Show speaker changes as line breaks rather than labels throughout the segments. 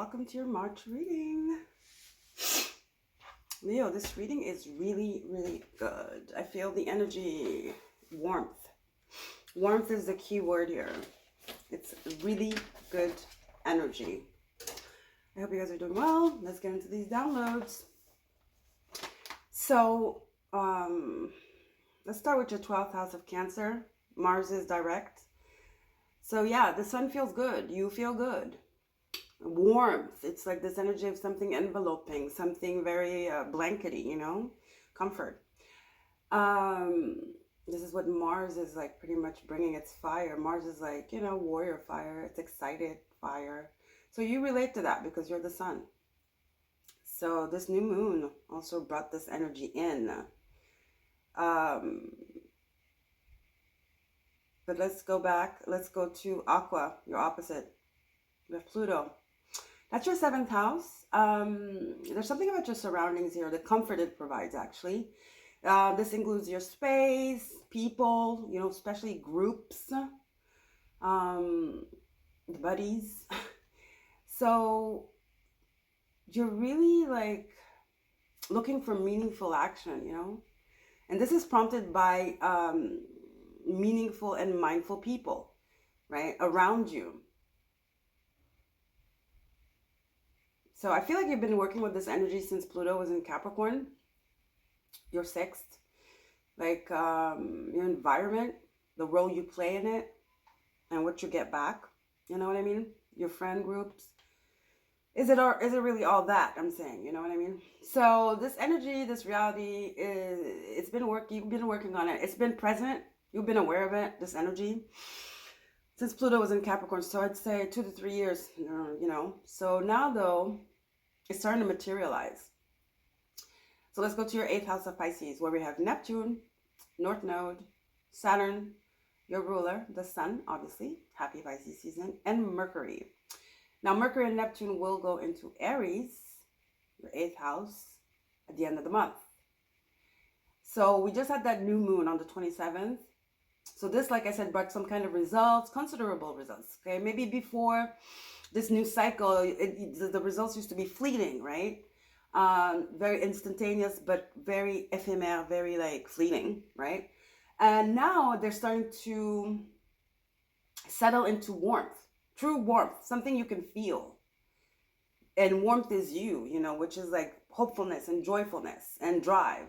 welcome to your March reading. Leo, this reading is really, really good. I feel the energy, warmth. Warmth is the key word here. It's really good energy. I hope you guys are doing well. Let's get into these downloads. So, let's start with your 12th house of Cancer. Mars is direct. So yeah, the sun feels good. You feel good. Warmth. It's like this energy of something enveloping, something very blankety, you know, comfort. This is what Mars is like, pretty much bringing its fire. Mars is like, you know, warrior fire. It's excited fire. So you relate to that because you're the sun. So this new moon also brought this energy in. But let's go back. Let's go to Aqua, your opposite. We have Pluto. That's your 7th house. There's something about your surroundings here, the comfort it provides, actually. This includes your space, people, you know, especially groups, buddies. So you're really like looking for meaningful action, you know? And this is prompted by meaningful and mindful people, right, around you. So I feel like you've been working with this energy since Pluto was in Capricorn, your 6th, like your environment, the role you play in it, and what you get back. You know what I mean? Your friend groups. Is it really all that? I'm saying, you know what I mean? So this energy, this reality you've been working on it. It's been present. You've been aware of it, this energy, since Pluto was in Capricorn. So I'd say 2 to 3 years, you know. So now though, it's starting to materialize. So let's go to your 8th house of Pisces, where we have Neptune, North Node, Saturn, your ruler, the sun, obviously, happy Pisces season, and Mercury. Now, Mercury and Neptune will go into Aries, your 8th house, at the end of the month. So we just had that new moon on the 27th. So this, like I said, brought some kind of results, considerable results, okay? Maybe before this new cycle, the results used to be fleeting, right? Very instantaneous, but very ephemeral, very like fleeting, right? And now they're starting to settle into warmth. True warmth, something you can feel. And warmth is you know, which is like hopefulness and joyfulness and drive,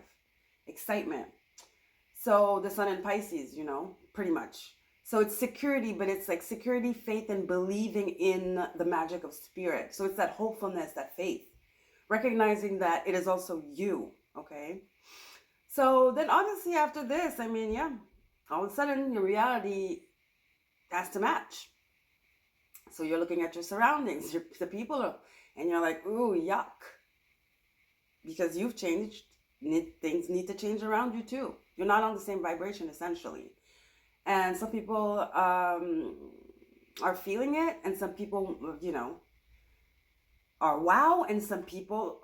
excitement. So the sun in Pisces, you know, pretty much. So it's security, but it's like security, faith, and believing in the magic of spirit. So it's that hopefulness, that faith, recognizing that it is also you, okay? So then obviously after this, I mean, yeah, all of a sudden your reality has to match. So you're looking at your surroundings, the people, and you're like, ooh, yuck. Because you've changed, things need to change around you too. You're not on the same vibration, essentially. And some people are feeling it, and some people, you know, are wow, and some people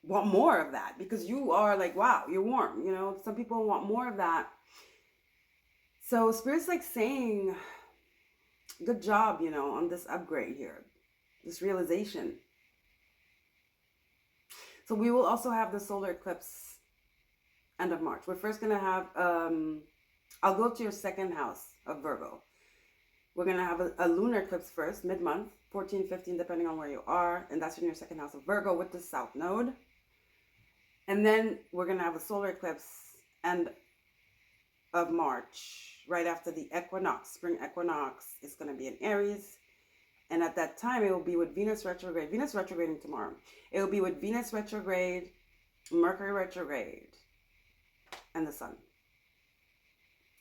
want more of that, because you are like, wow, you're warm, you know. Some people want more of that. So Spirit's like saying, good job, you know, on this upgrade here, this realization. So we will also have the solar eclipse end of March. We're first going to have, I'll go to your 2nd house of Virgo. We're going to have a lunar eclipse first, mid-month, 14, 15, depending on where you are. And that's in your 2nd house of Virgo with the South Node. And then we're going to have a solar eclipse end of March, right after the equinox, spring equinox. Is going to be in Aries. And at that time, it will be with Venus retrograde. Venus retrograding tomorrow. It will be with Venus retrograde, Mercury retrograde, and the sun.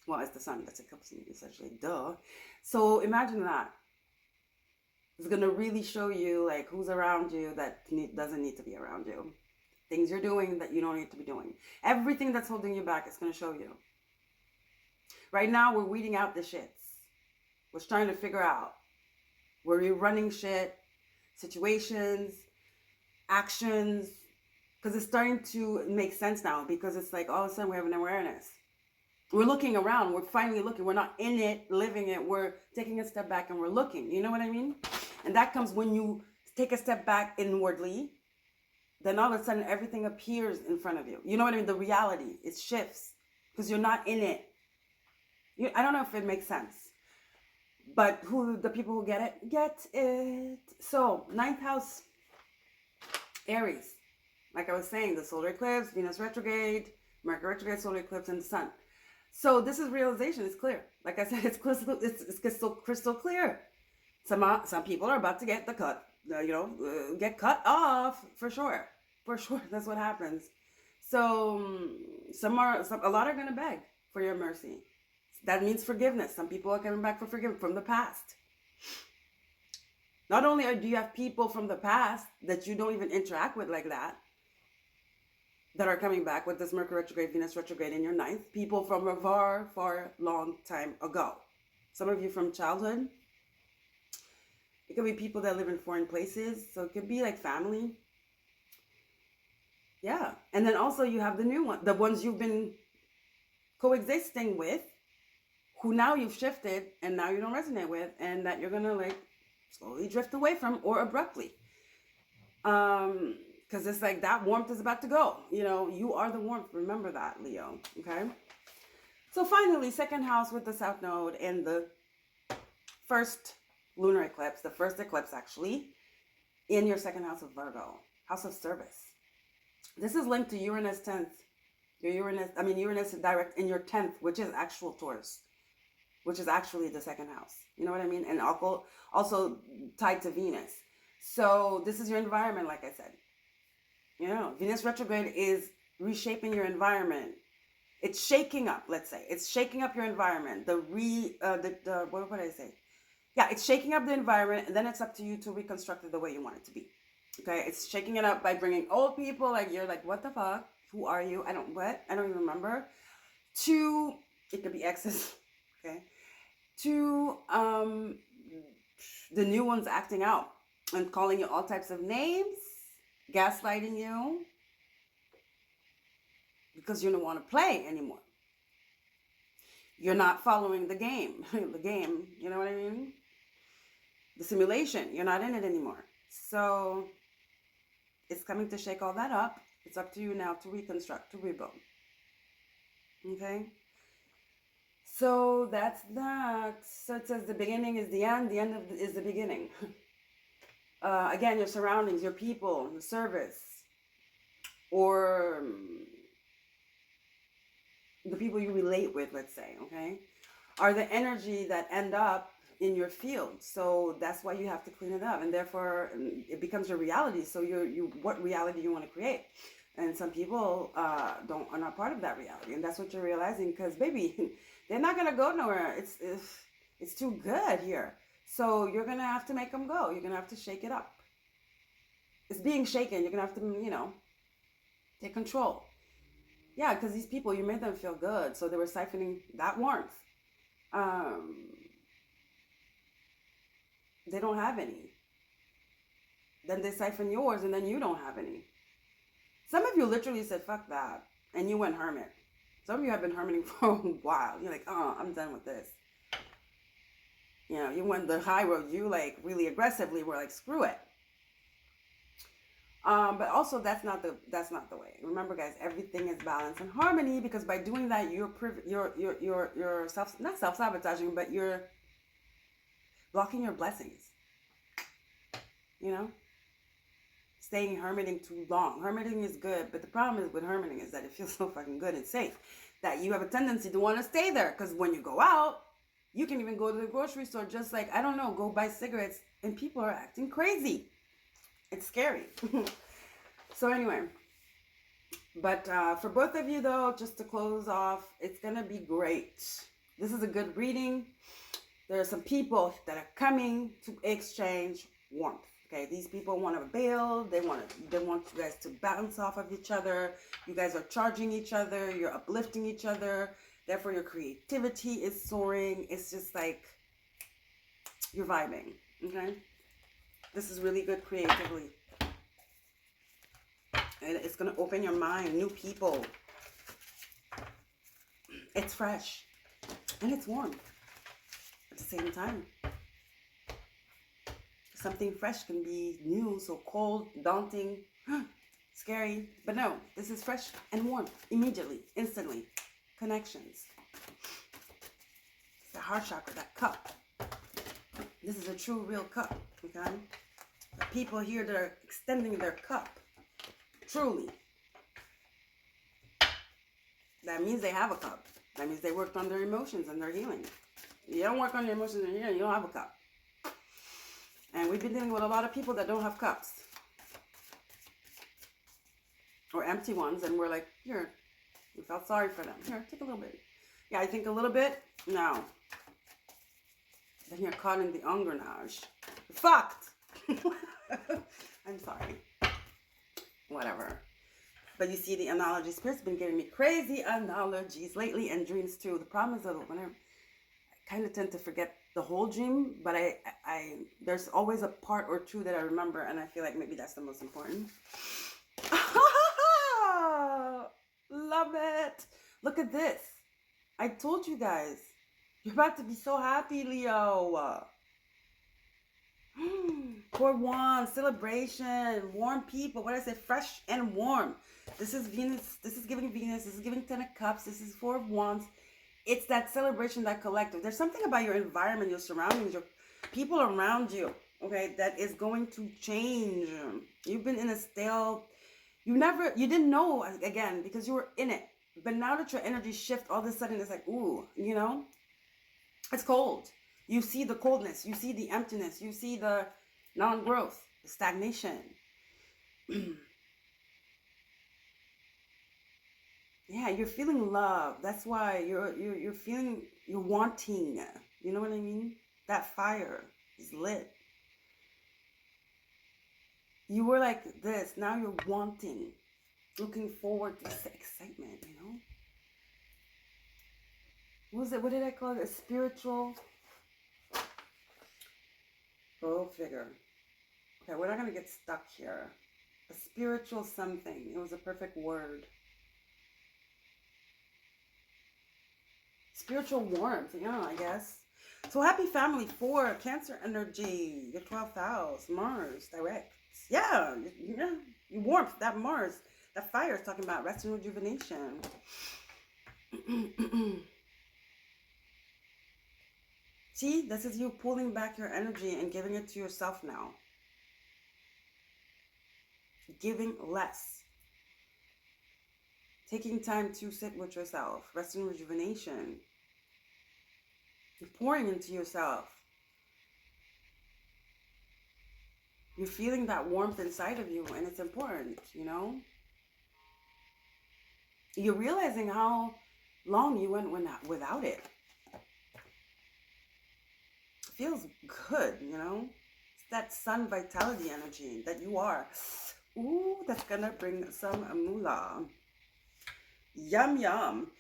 Well, it's the sun that's eclipsing, essentially. Duh. So imagine that. It's going to really show you like who's around you that doesn't need to be around you. Things you're doing that you don't need to be doing. Everything that's holding you back is going to show you. Right now, we're weeding out the shits. We're trying to figure out. We're rerunning shit, situations, actions, because it's starting to make sense now, because it's like all of a sudden we have an awareness. We're looking around. We're finally looking. We're not in it, living it. We're taking a step back and we're looking. You know what I mean? And that comes when you take a step back inwardly, then all of a sudden everything appears in front of you. You know what I mean? The reality, it shifts because you're not in it. I don't know if it makes sense, but the people who get it. So ninth house, Aries, like I was saying, the solar eclipse, Venus retrograde, Mercury retrograde, solar eclipse, and the sun. So this is realization. It's clear. Like I said, it's crystal clear. Some people are about to get the cut, get cut off for sure. For sure, that's what happens. So a lot are gonna beg for your mercy. That means forgiveness. Some people are coming back for forgiveness from the past. Not only do you have people from the past that you don't even interact with like that are coming back with this Mercury retrograde, Venus retrograde in your ninth, people from a far, far long time ago. Some of you from childhood. It could be people that live in foreign places. So it could be like family. Yeah. And then also you have the new one, the ones you've been coexisting with, who now you've shifted and now you don't resonate with, and that you're going to like slowly drift away from, or abruptly. Because it's like that warmth is about to go. You are the warmth. Remember that, Leo. Okay. So finally, second house with the South Node and the first lunar eclipse, the first eclipse actually, in your second house of Virgo, house of service. This is linked to Uranus 10th. Uranus direct in your 10th, which is actual Taurus, which is actually the second house. You know what I mean? And also tied to Venus. So this is your environment, like I said. Venus retrograde is reshaping your environment. It's shaking up, let's say. It's shaking up your environment. What would I say? Yeah, it's shaking up the environment, and then it's up to you to reconstruct it the way you want it to be. Okay, it's shaking it up by bringing old people, like you're like, what the fuck? Who are you? I don't even remember. To, it could be exes, okay? To the new ones acting out and calling you all types of names, gaslighting you, because you don't want to play anymore. You're not following the game. The game, you know what I mean? The simulation, you're not in it anymore. So it's coming to shake all that up. It's up to you now to reconstruct, to rebuild. Okay? So that's that. So it says the beginning is the end is the beginning. Again, your surroundings, your people, the service, or the people you relate with, let's say, okay, are the energy that end up in your field. So that's why you have to clean it up, and therefore it becomes your reality. So what reality you want to create, and some people are not part of that reality, and that's what you're realizing. Because baby, they're not gonna go nowhere. It's too good here. So you're gonna have to make them go. You're gonna have to shake it up. It's being shaken. You're gonna have to take control. Yeah, because these people, you made them feel good, so they were siphoning that warmth. They don't have any. Then they siphon yours, and then you don't have any. Some of you literally said, fuck that, and you went hermit. Some of you have been hermiting for a while. You're like, I'm done with this. You went the high road. You like really aggressively were like, screw it. But also that's not the way. Remember, guys, everything is balance and harmony, because by doing that, you're not self-sabotaging, but you're blocking your blessings. Staying hermiting too long. Hermiting is good, but the problem is with hermiting is that it feels so fucking good and safe that you have a tendency to want to stay there, because when you go out, you can even go to the grocery store, just like, I don't know, go buy cigarettes, and people are acting crazy. It's scary. So anyway, but for both of you though, just to close off, it's going to be great. This is a good reading. There are some people that are coming to exchange warmth. Okay, these people want to build. They want you guys to bounce off of each other. You guys are charging each other. You're uplifting each other. Therefore, your creativity is soaring. It's just like you're vibing. Okay, this is really good creatively. And it's going to open your mind. New people. It's fresh. And it's warm at the same time. Something fresh can be new, so cold, daunting, scary. But no, this is fresh and warm, immediately, instantly. Connections. It's the heart chakra, that cup. This is a true, real cup, okay? The people here that are extending their cup, truly. That means they have a cup. That means they worked on their emotions and their healing. If you don't work on your emotions and healing, you don't have a cup. And we've been dealing with a lot of people that don't have cups. Or empty ones. And we're like, here, we felt sorry for them. Here, take a little bit. Yeah, I think a little bit. No. Then you're caught in the engrenage. You're fucked. I'm sorry. Whatever. But you see, the analogy spirit's been giving me crazy analogies lately, and dreams too. The problem is that when I kind of tend to forget the whole dream, but I there's always a part or two that I remember, and I feel like maybe that's the most important. Love it. Look at this. I told you guys. You're about to be so happy, Leo. 4-1, celebration, warm people. What I say, fresh and warm. This is Venus. This is giving Venus. This is giving 10 of Cups. This is 4 of Wands. It's that celebration, that collective. There's something about your environment, your surroundings, your people around you, okay, that is going to change. You've been in a stale. You didn't know, again, because you were in it. But now that your energy shift, all of a sudden it's like, ooh, you know, it's cold. You see the coldness. You see the emptiness. You see the non-growth, the stagnation. Yeah, you're feeling love. That's why you're feeling, you're wanting. You know what I mean? That fire is lit. You were like this. Now you're wanting, looking forward to this excitement, you know? What did I call it? A spiritual. Go figure. Okay, we're not going to get stuck here. A spiritual something. It was a perfect word. Spiritual warmth, yeah, I guess. So happy family 4, Cancer energy, your 12th house, Mars, direct. Yeah, you warmth, that Mars, that fire is talking about rest and rejuvenation. See, this is you pulling back your energy and giving it to yourself now. Giving less. Taking time to sit with yourself. Rest and rejuvenation. You're pouring into yourself. You're feeling that warmth inside of you, and it's important, you know? You're realizing how long you went without it. Feels good, you know? It's that sun vitality energy that you are. Ooh, that's gonna bring some moolah. Yum, yum.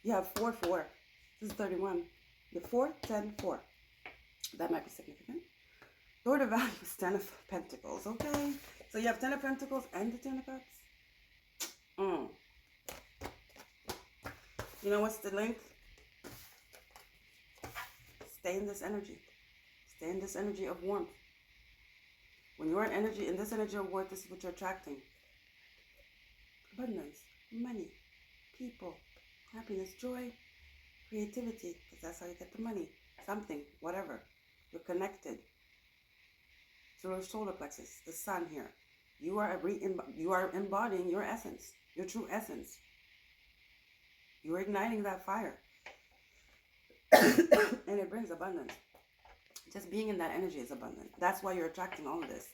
You have 4, 4. This is 31. You have 4, 10, 4. That might be significant. Lord of Values, 10 of Pentacles, okay? So you have 10 of Pentacles and the 10 of Cups. You know what's the link? Stay in this energy. Stay in this energy of warmth. When you're in this energy of warmth, this is what you're attracting. Abundance, money, people, happiness, joy, creativity, because that's how you get the money. Something, whatever. You're connected. So your solar plexus, the sun here. You are embodying your essence, your true essence. You're igniting that fire. And it brings abundance. Just being in that energy is abundant. That's why you're attracting all of this.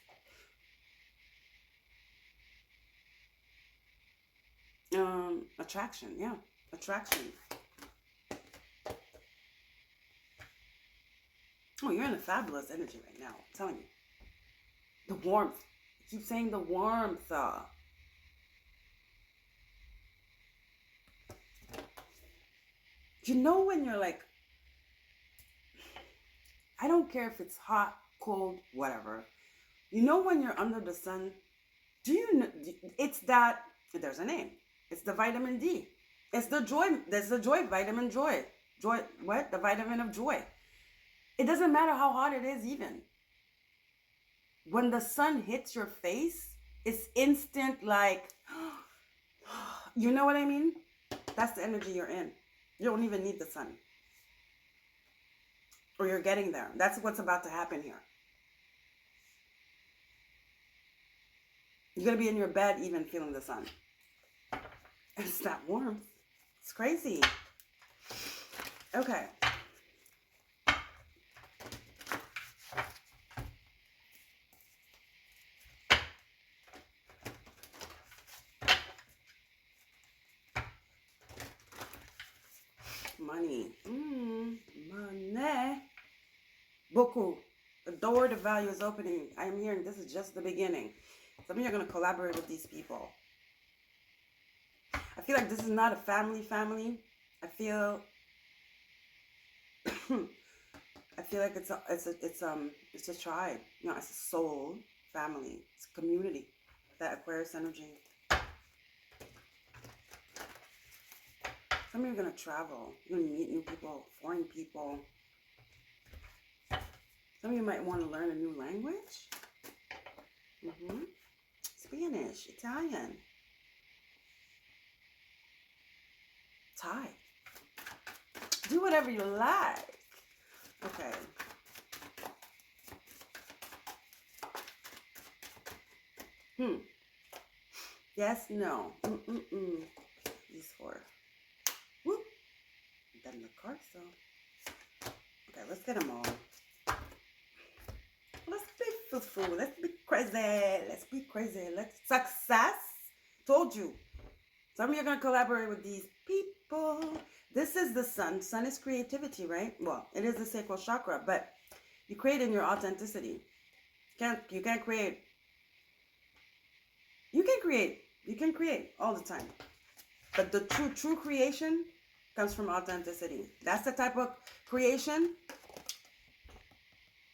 Attraction, yeah. Attraction. Oh, you're in a fabulous energy right now. I'm telling you. The warmth. I keep saying the warmth. You know when you're like, I don't care if it's hot, cold, whatever. You know when you're under the sun, do you know, it's that, there's a name. It's the vitamin D. It's the joy, there's the joy, vitamin joy. Joy, what? The vitamin of joy. It doesn't matter how hot it is even. when the sun hits your face, it's instant, like, you know what I mean? That's the energy you're in. You don't even need the sun. Or you're getting there. That's what's about to happen here. You're going to be in your bed even feeling the sun. It's that warmth. It's crazy. Okay. Money. Money. Beaucoup. The door to value is opening. I am hearing this is just the beginning. Some of you are going to collaborate with these people. I feel like this is not a family. I feel I feel like it's a tribe. You know, it's a soul family. It's a community. That Aquarius energy. Some of you are going to travel. You're going to meet new people, foreign people. Some of you might want to learn a new language. Spanish, Italian, Thai. Do whatever you like. Okay. Yes, no. These four. Whoop. Then the cards though. Okay, let's get them all. Let's be fruitful. Let's be crazy. Let's be crazy. Let's success. Told you. Some of you are going to collaborate with these people. This is the sun. Sun is creativity, right? Well, it is the sacral chakra, but you create in your authenticity. You can't create. You can create. You can create all the time. But the true creation comes from authenticity. That's the type of creation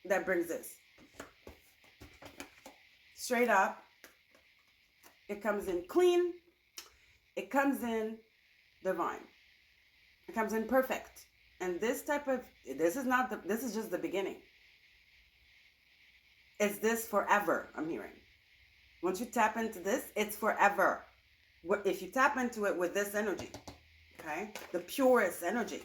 that brings this. Straight up. It comes in clean. It comes in divine. It comes in perfect. And this is just the beginning. It's this forever, I'm hearing. Once you tap into this, it's forever. If you tap into it with this energy, okay, the purest energy,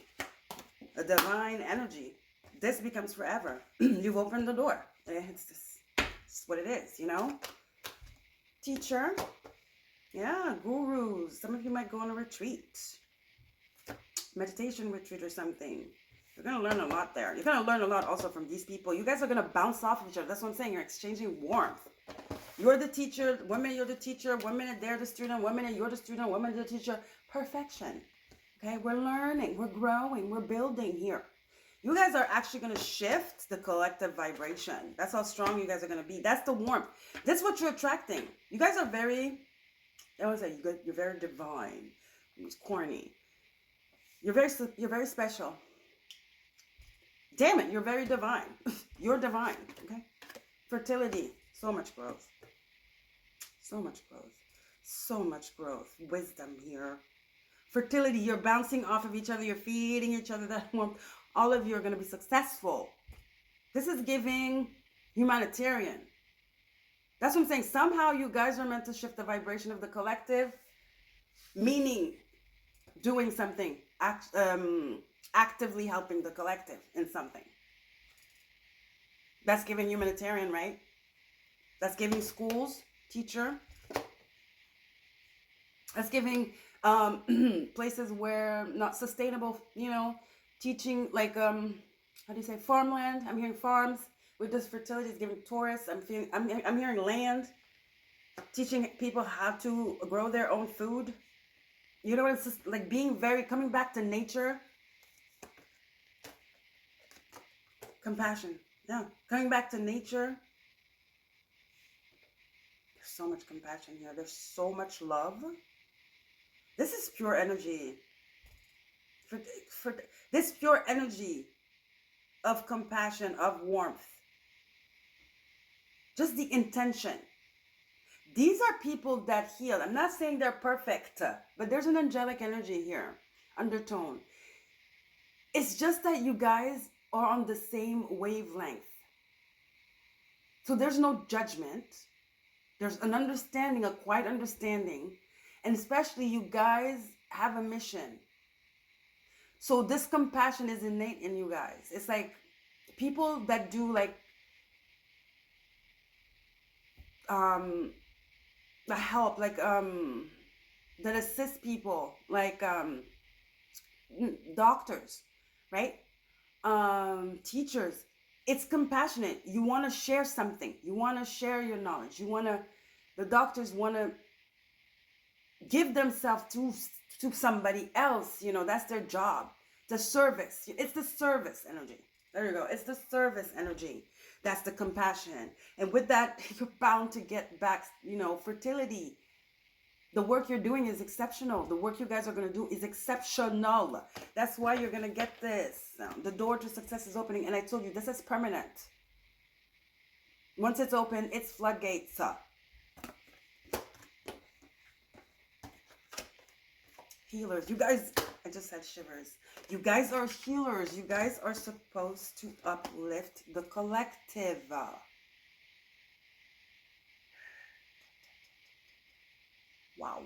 a divine energy, this becomes forever. You've opened the door. It's what it is, you know? Teacher. Yeah, gurus. Some of you might go on a retreat. Meditation retreat or something. You're going to learn a lot there. You're going to learn a lot also from these people. You guys are going to bounce off of each other. That's what I'm saying. You're exchanging warmth. You're the teacher. 1 minute you're the teacher. 1 minute they're the student. 1 minute you're the student. 1 minute the teacher. Perfection. Okay? We're learning. We're growing. We're building here. You guys are actually going to shift the collective vibration. That's how strong you guys are going to be. That's the warmth. That's what you're attracting. You guys are very, I always say, you're very divine. It's corny. You're very special. Damn it, you're very divine. You're divine, okay? Fertility, so much growth. So much growth. So much growth. Wisdom here. Fertility, you're bouncing off of each other. You're feeding each other that warmth. All of you are going to be successful. This is giving humanitarian. That's what I'm saying. Somehow you guys are meant to shift the vibration of the collective, meaning doing something, actively helping the collective in something. That's giving humanitarian, right? That's giving schools, teacher. That's giving places where not sustainable, you know, teaching like, how do you say, farmland? I'm hearing farms. With this fertility, it's giving tourists. I'm hearing land. Teaching people how to grow their own food. You know, it's just like coming back to nature. Compassion. Yeah. Coming back to nature. There's so much compassion here. There's so much love. This is pure energy. For this pure energy of compassion, of warmth. Just the intention. These are people that heal. I'm not saying they're perfect, but there's an angelic energy here, undertone. It's just that you guys are on the same wavelength. So there's no judgment. There's an understanding, a quiet understanding. And especially you guys have a mission. So this compassion is innate in you guys. It's like people that do like the help, like that assist people, like doctors, right? Teachers. It's compassionate. You want to share something. You want to share your knowledge. The doctors want to give themselves to somebody else. You know, that's their job. The service. It's the service energy. There you go. It's the service energy. That's the compassion. And with that, you're bound to get back, you know, fertility. The work you're doing is exceptional. The work you guys are going to do is exceptional. That's why you're going to get this. The door to success is opening. And I told you, this is permanent. Once it's open, it's floodgates. Healers. You guys, I just had shivers. You guys are healers. You guys are supposed to uplift the collective. Wow.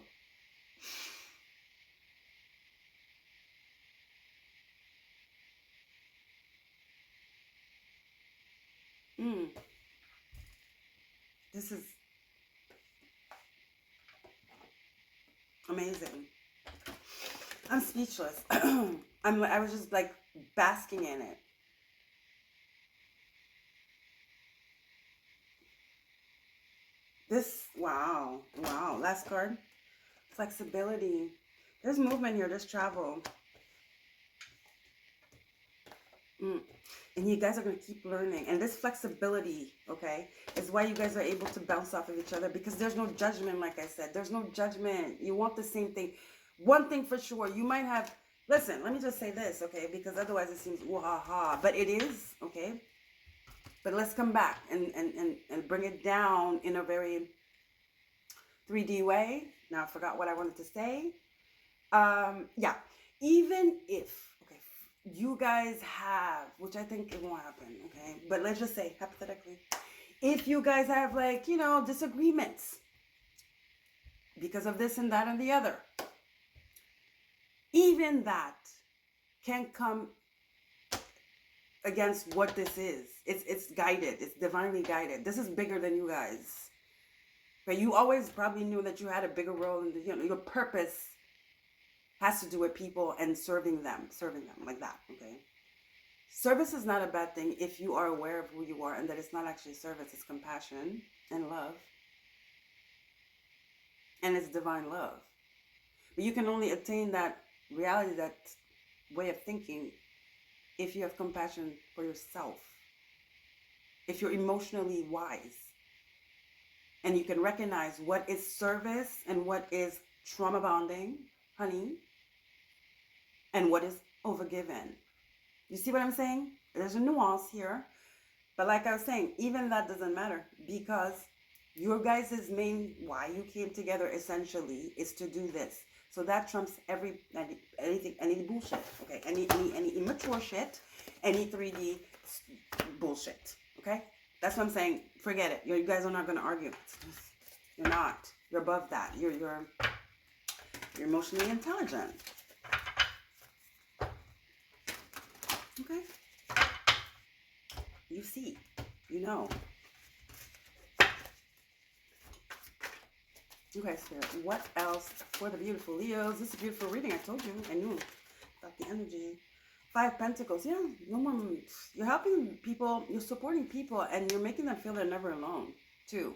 This is amazing. I'm speechless. I was just like basking in it. This, wow. Last card. Flexibility. There's movement here. There's travel. And you guys are going to keep learning. And this flexibility, okay, is why you guys are able to bounce off of each other. Because there's no judgment, like I said. There's no judgment. You want the same thing. One thing for sure. You might have... Listen, let me just say this, okay? Because otherwise it seems wah-ha-ha. But it is, okay? But let's come back and bring it down in a very 3D way. Now I forgot what I wanted to say. Yeah. Even if, okay, you guys have, which I think it won't happen, okay? But let's just say, hypothetically, if you guys have, like, you know, disagreements because of this and that and the other, even that can come against what this is. It's guided. It's divinely guided. This is bigger than you guys. But you always probably knew that you had a bigger role in the, you know, your purpose has to do with people and serving them like that, okay? Service is not a bad thing if you are aware of who you are and that it's not actually service, it's compassion and love. And it's divine love. But you can only attain that reality, that way of thinking, if you have compassion for yourself. If you're emotionally wise. And you can recognize what is service and what is trauma bonding, honey. And what is overgiven. You see what I'm saying? There's a nuance here. But like I was saying, even that doesn't matter. Because your guys' main why you came together essentially is to do this. So that trumps anything, any bullshit, okay? Any immature shit, any 3D bullshit, okay? That's what I'm saying. Forget it. You guys are not going to argue. You're not. You're above that. You're emotionally intelligent. Okay? You see. You know. Okay, Spirit, what else for the beautiful Leos? This is a beautiful reading. I told you. I knew about the energy. 5 Pentacles. Yeah, no more. You're helping people. You're supporting people. And you're making them feel they're never alone, too.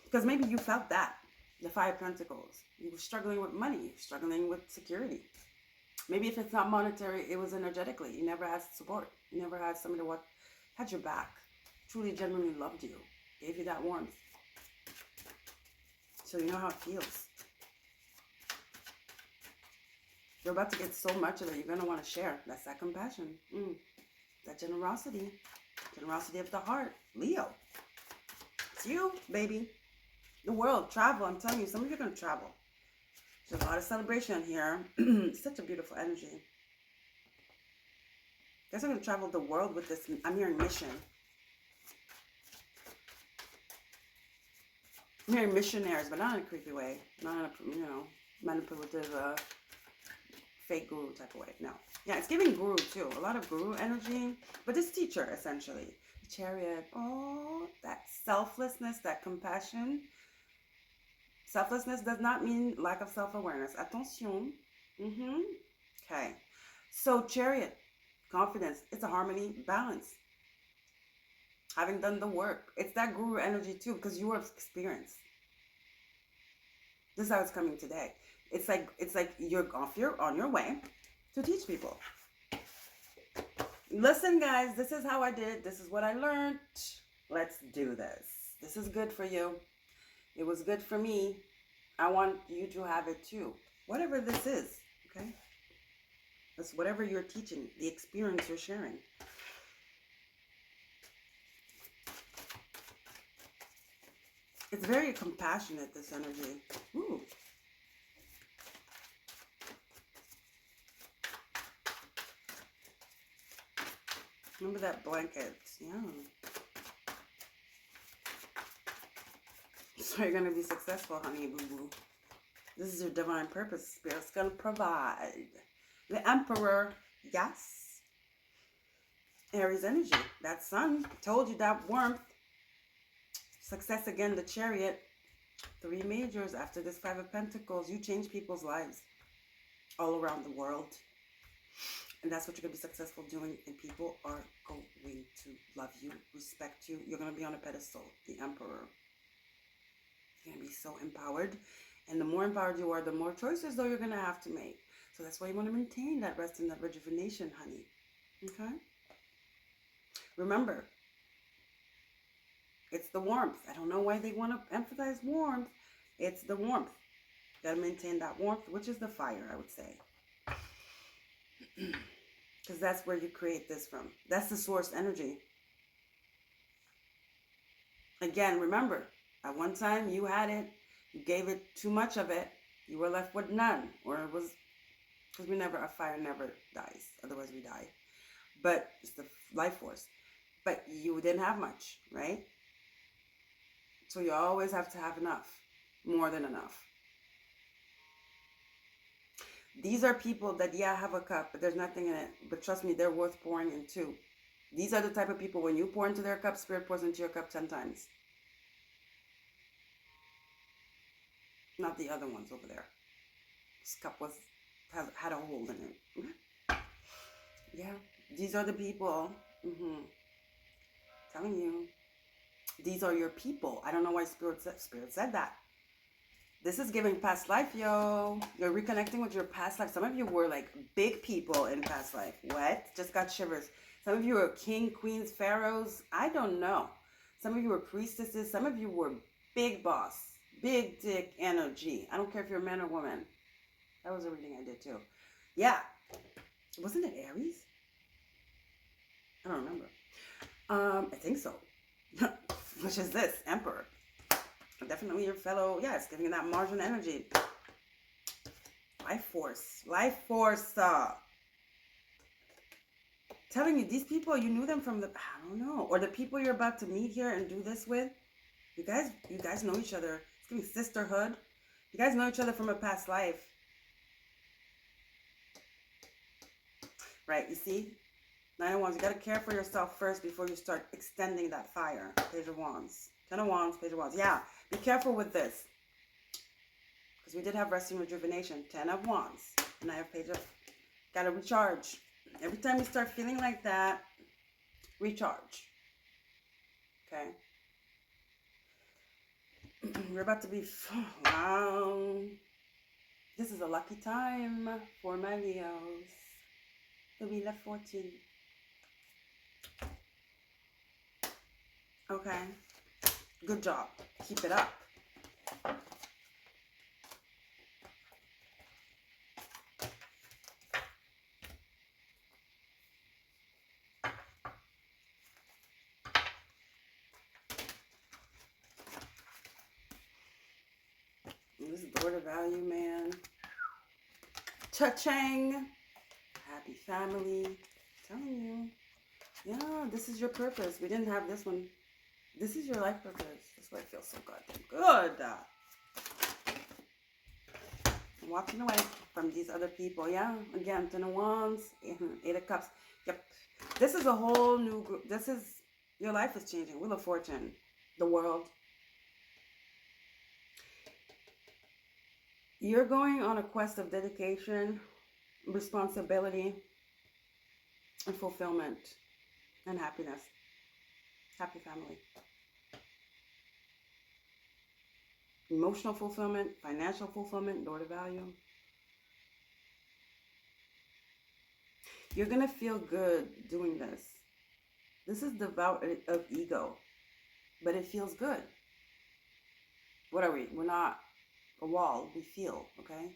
Because maybe you felt that. The 5 Pentacles. You were struggling with money. Struggling with security. Maybe if it's not monetary, it was energetically. You never had support. You never had somebody who had your back. Truly, genuinely loved you. Gave you that warmth. So you know how it feels. You're about to get so much of it, you're going to want to share. That's that compassion. That generosity. Generosity of the heart. Leo. It's you, baby. The world. Travel. I'm telling you, some of you are going to travel. There's a lot of celebration here. Such a beautiful energy. You guys are going to travel the world with this. I'm hearing mission. Very missionaries, but not in a creepy way. Not in a, you know, manipulative, fake guru type of way. No. Yeah, it's giving guru too. A lot of guru energy. But this teacher, essentially. The Chariot. Oh, that selflessness, that compassion. Selflessness does not mean lack of self-awareness. Attention. Okay. So Chariot, confidence. It's a harmony, balance. Having done the work. It's that guru energy too, because you have experience. This is how it's coming today. It's like you're on your way to teach people. Listen, guys, this is how I did. This is what I learned. Let's do this. This is good for you. It was good for me. I want you to have it too. Whatever this is, okay? That's whatever you're teaching, the experience you're sharing. It's very compassionate, this energy. Ooh. Remember that blanket. Yeah. So you're going to be successful, honey boo-boo. This is your divine purpose. Spirit's going to provide. The Emperor. Yes. Aries energy. That sun. Told you that warmth. Success again, the Chariot. 3 majors after this 5 of Pentacles. You change people's lives all around the world. And that's what you're going to be successful doing. And people are going to love you, respect you. You're going to be on a pedestal. The Emperor. You're going to be so empowered. And the more empowered you are, the more choices, though, you're going to have to make. So that's why you want to maintain that rest and that rejuvenation, honey. Okay? Remember, it's the warmth. I don't know why they want to emphasize warmth. It's the warmth. Got to maintain that warmth, which is the fire, I would say. Because that's where you create this from. That's the source energy. Again, remember, at one time you had it, you gave it too much of it, you were left with none. Or it was, because a fire never dies, otherwise we die. But it's the life force. But you didn't have much, right? So you always have to have enough, more than enough. These are people that, yeah, have a cup, but there's nothing in it. But trust me, they're worth pouring into. These are the type of people, when you pour into their cup, Spirit pours into your cup 10 times. Not the other ones over there. This cup had a hole in it. Yeah, these are the people. Telling you. These are your people. I don't know why Spirit said that. This is giving past life, yo. You're reconnecting with your past life. Some of you were like big people in past life. What? Just got shivers. Some of you were king, queens, pharaohs. I don't know. Some of you were priestesses. Some of you were big boss. Big dick energy. I don't care if you're a man or woman. That was a reading I did too. Yeah. Wasn't it Aries? I don't remember. I think so. Which is this, Emperor. Definitely your fellow, yeah, it's giving that margin energy. Life force. Life force. Telling you, these people, you knew them from the, I don't know. Or the people you're about to meet here and do this with. You guys know each other. It's giving sisterhood. You guys know each other from a past life. Right, you see? 9 of Wands, you got to care for yourself first before you start extending that fire. Page of Wands. 10 of Wands, Page of Wands. Yeah, be careful with this. Because we did have rest and rejuvenation. 10 of Wands. And I have Page of... Got to recharge. Every time you start feeling like that, recharge. Okay? We're about to be... Wow. This is a lucky time for my Leos. The Wheel of Fortune. Okay. Good job. Keep it up. This is border value, man. Cha-ching. Happy family. I'm telling you. Yeah, this is your purpose. We didn't have this one. This is your life purpose. That's why I feel so goddamn good. I'm walking away from these other people. Yeah, again, Ten of Wands, Eight of Cups. Yep. This is a whole new group. This is, your life is changing. Wheel of Fortune, the world. You're going on a quest of dedication, responsibility, and fulfillment, and happiness. Happy family. Emotional fulfillment, financial fulfillment, door to value. You're going to feel good doing this. This is devout of ego, but it feels good. What are we? We're not a wall. We feel, okay?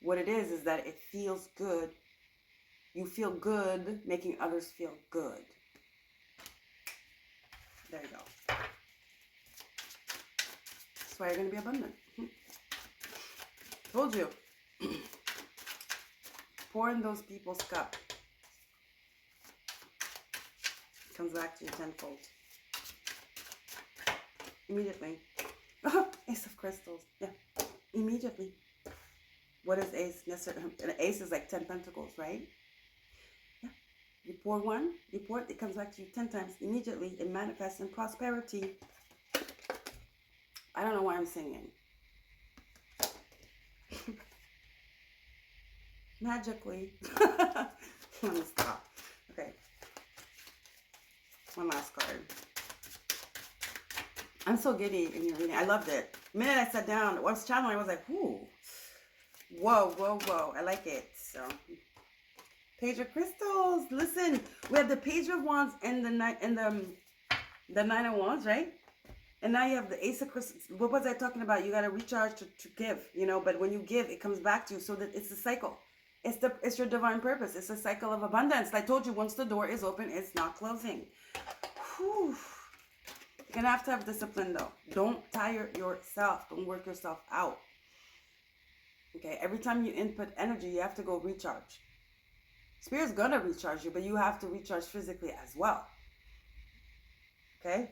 What it is that it feels good. You feel good making others feel good. There you go. That's why you're going to be abundant. Told you. Pour in those people's cup. Comes back to you tenfold. Immediately. Ace of crystals. Yeah. Immediately. What is ace? An ace is like 10 pentacles, right? Yeah. You pour one, you pour it, it comes back to you 10 times. Immediately, it manifests in prosperity. I don't know why I'm singing. Magically. Let me stop. Okay. One last card. I'm so giddy in your reading. I loved it. The minute I sat down, I was channeling, I was like, whoo. Whoa, whoa, whoa. I like it. So, Page of Crystals. Listen, we have the Page of Wands and the Nine of Wands, right? And now you have the Ace of Crystals. What was I talking about? You got to recharge to give, you know, but when you give, it comes back to you, so that it's a cycle. It's your divine purpose. It's a cycle of abundance. I told you, once the door is open, it's not closing. Whew. You're going to have discipline, though. Don't tire yourself. Don't work yourself out. Okay, every time you input energy, you have to go recharge. Spirit's going to recharge you, but you have to recharge physically as well. Okay?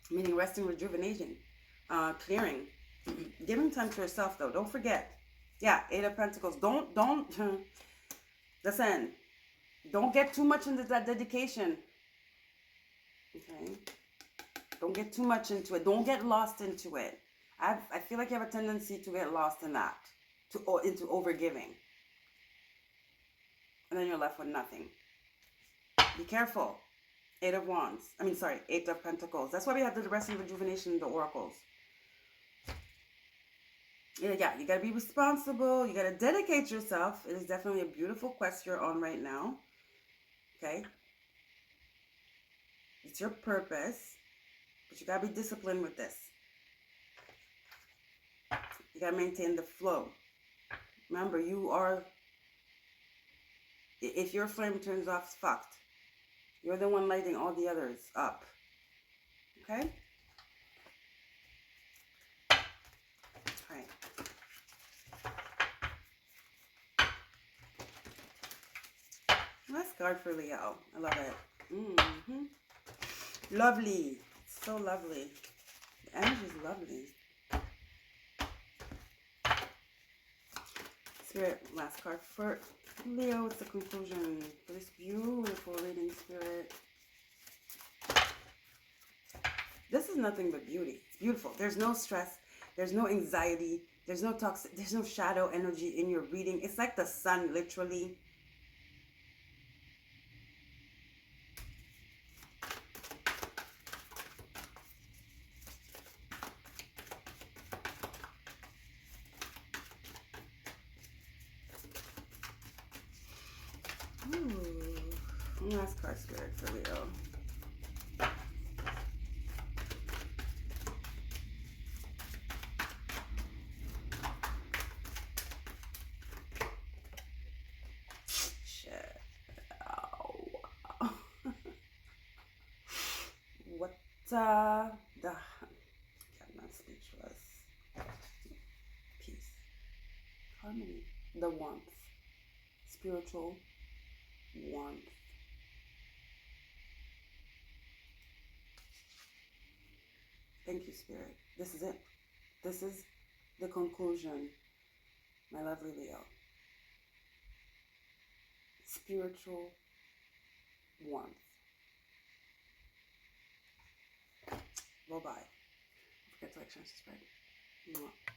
Meaning resting, rejuvenating, clearing. Giving time to yourself, though. Don't forget. Yeah, Eight of Pentacles. Don't, listen. Don't get too much into that dedication. Okay? Don't get too much into it. Don't get lost into it. I feel like you have a tendency to get lost in that. Into overgiving. And then you're left with nothing. Be careful. Eight of Wands. Eight of Pentacles. That's why we have the rest and rejuvenation in the oracles. Yeah, you got to be responsible. You got to dedicate yourself. It is definitely a beautiful quest you're on right now. Okay? It's your purpose. But you got to be disciplined with this. You got to maintain the flow. Remember, if your flame turns off, it's fucked. You're the one lighting all the others up. Okay? Alright. Last card for Leo. I love it. Lovely. It's so lovely. The energy is lovely. Spirit, last card for Leo. It's the conclusion for this beautiful reading, Spirit. This is nothing but beauty. It's beautiful. There's no stress. There's no anxiety. There's no toxic. There's no shadow energy in your reading. It's like the sun, literally. Ooh. Last card, Spirit, for Leo. I'm not speechless. Peace, harmony, the warmth, spiritual warmth. Thank you, Spirit. This is it. This is the conclusion, my lovely Leo. Spiritual warmth. Bye-bye. Don't forget to like, share, subscribe. Mwah.